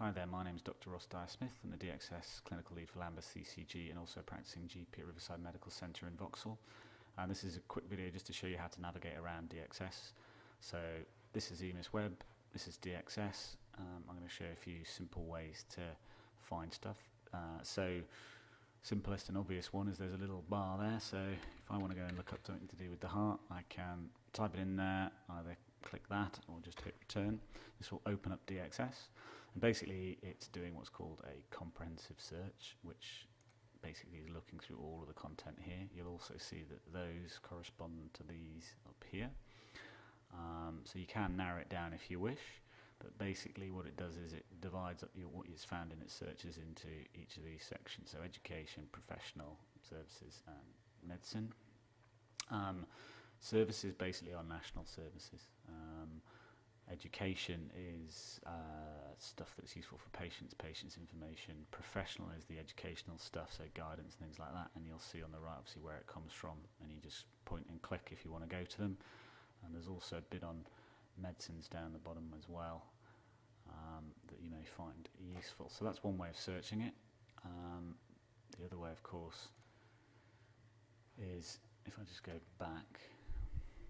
Hi there, my name is Dr Ross Dyer-Smith. I'm the DXS Clinical Lead for Lambeth CCG and also practicing GP at Riverside Medical Centre in Vauxhall. This is a quick video just to show you how to navigate around DXS. So this is EMIS Web, this is DXS. I'm going to show you a few simple ways to find stuff. So simplest and obvious one is there's a little bar there, so if I want to go and look up something to do with the heart, I can type it in there, either click that or just hit return. This will open up DXS, and basically it's doing what's called a comprehensive search, which basically is looking through all of the content here. You'll also see that those correspond to these up here, so you can narrow it down if you wish, but basically what it does is it divides up what is found in its searches into each of these sections, so education, professional services and medicine. Services basically are national services. Education is stuff that's useful for patients' information. Professional is the educational stuff, so guidance and things like that, and you'll see on the right obviously where it comes from, and you just point and click if you want to go to them. And there's also a bit on medicines down the bottom as well that you may find useful. So that's one way of searching it. The other way, of course, is if I just go back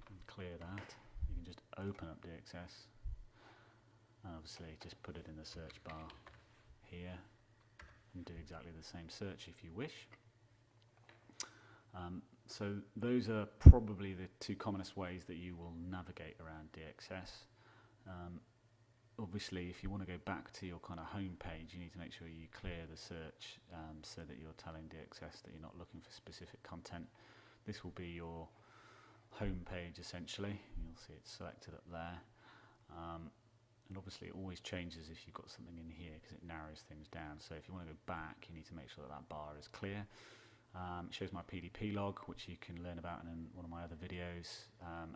and clear that, you can just open up DXS and obviously just put it in the search bar here and do exactly the same search if you wish. So those are probably the two commonest ways that you will navigate around DXS. Obviously, if you want to go back to your kind of home page, you need to make sure you clear the search so that you're telling DXS that you're not looking for specific content. This will be your home page essentially. You'll see it's selected up there. And obviously it always changes if you've got something in here because it narrows things down. So if you want to go back, you need to make sure that that bar is clear. It shows my PDP log, which you can learn about in one of my other videos.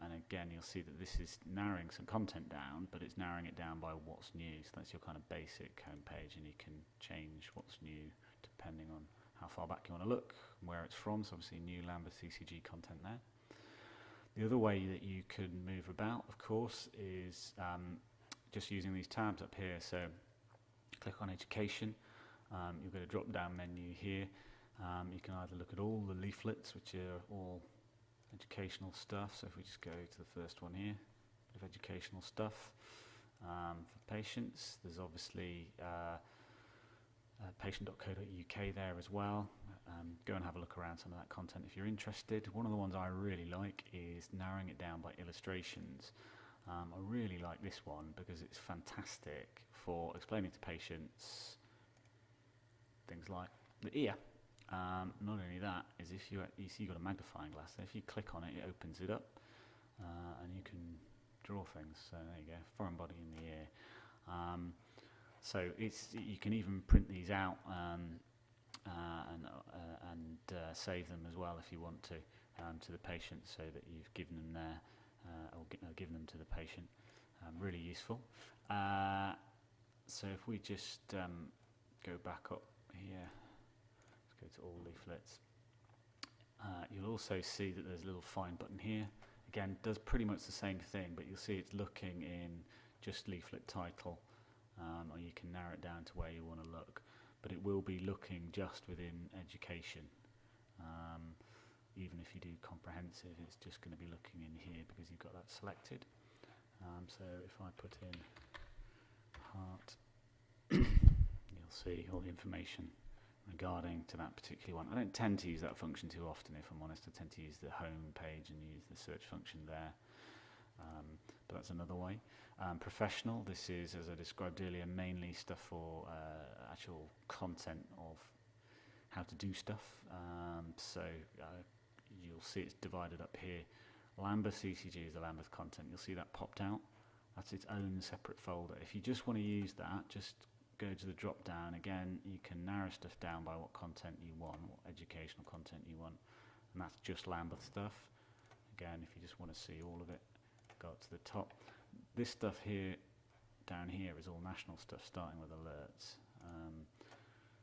And again, you'll see that this is narrowing some content down, but it's narrowing it down by what's new. So that's your kind of basic home page, and you can change what's new depending on how far back you want to look and where it's from. So obviously new Lambeth CCG content there. The other way that you can move about, of course, is just using these tabs up here. So click on education, you'll get a drop down menu here. You can either look at all the leaflets, which are all educational stuff. So if we just go to the first one here, bit of educational stuff for patients. There's obviously patient.co.uk there as well. Go and have a look around some of that content if you're interested. One of the ones I really like is narrowing it down by illustrations. I really like this one because it's fantastic for explaining to patients things like the ear. Not only that, is if you see you've got a magnifying glass there, if you click on it, it opens it up and you can draw things. So there you go, foreign body in the ear. So you can even print these out and save them as well if you want to the patient, so that you've given them there or given them to the patient. Really useful. So if we just go back up here, let's go to all leaflets. You'll also see that there's a little find button here. Again, does pretty much the same thing, but you'll see it's looking in just leaflet title. Or you can narrow it down to where you want to look, but it will be looking just within education. Even if you do comprehensive, it's just going to be looking in here because you've got that selected. So if I put in heart, you'll see all the information regarding to that particular one. I don't tend to use that function too often, if I'm honest. I tend to use the home page and use the search function there. But that's another way. Professional, this is, as I described earlier, mainly stuff for actual content of how to do stuff. So you'll see it's divided up here. Lambeth CCG is the Lambeth content. You'll see that popped out. That's its own separate folder. If you just want to use that, just go to the drop down. Again, you can narrow stuff down by what content you want, what educational content you want, and that's just Lambeth stuff. Again, if you just want to see all of it, go up to the top. This stuff here, down here, is all national stuff, starting with alerts.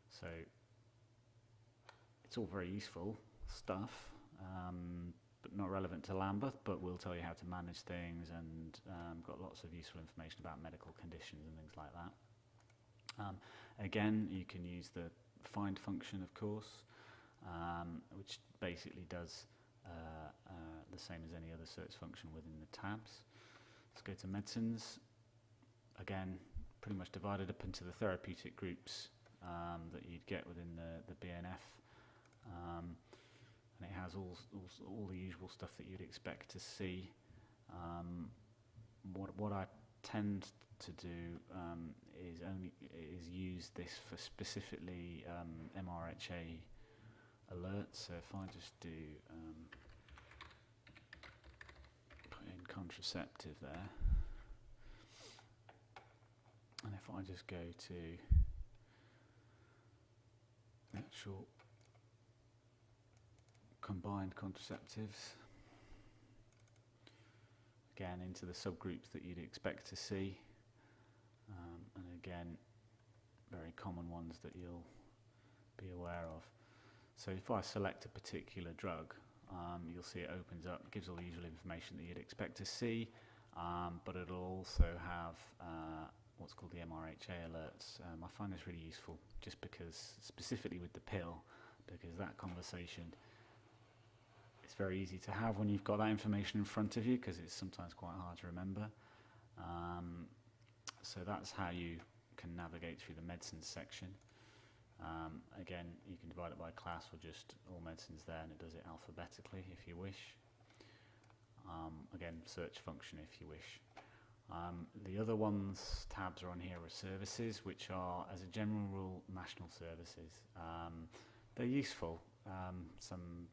So it's all very useful stuff, but not relevant to Lambeth, but we'll tell you how to manage things, and got lots of useful information about medical conditions and things like that. Again, you can use the find function, of course, which basically does the same as any other search function within the tabs. Let's go to medicines. Again, pretty much divided up into the therapeutic groups that you'd get within the BNF. And it has all the usual stuff that you'd expect to see. What I tend to do is use this for specifically MRHA alerts. So if I just do put in contraceptive there, and if I just go to the actual combined contraceptives, again into the subgroups that you'd expect to see, and again very common ones that you'll be aware of. So if I select a particular drug, you'll see it opens up, gives all the usual information that you'd expect to see, but it'll also have what's called the MRHA alerts. I find this really useful just because, specifically with the pill, because that conversation, it's very easy to have when you've got that information in front of you, because it's sometimes quite hard to remember. So that's how you can navigate through the medicines section. Again, you can divide it by class or just all medicines there, and it does it alphabetically if you wish. Again, search function if you wish. The other ones, tabs are on here, are services, which are, as a general rule, national services. They're useful. Some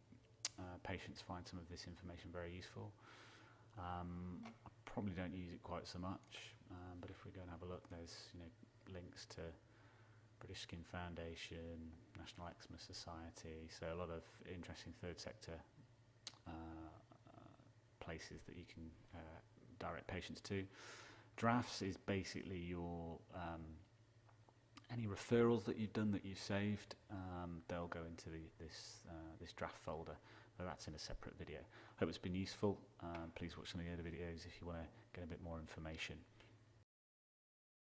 patients find some of this information very useful. I probably don't use it quite so much, but if we go and have a look, there's links to British Skin Foundation, National Eczema Society, so a lot of interesting third sector places that you can direct patients to. Drafts is basically your any referrals that you've done that you've saved, they'll go into this draft folder. So that's in a separate video. Hope it's been useful. Please watch some of the other videos if you want to get a bit more information.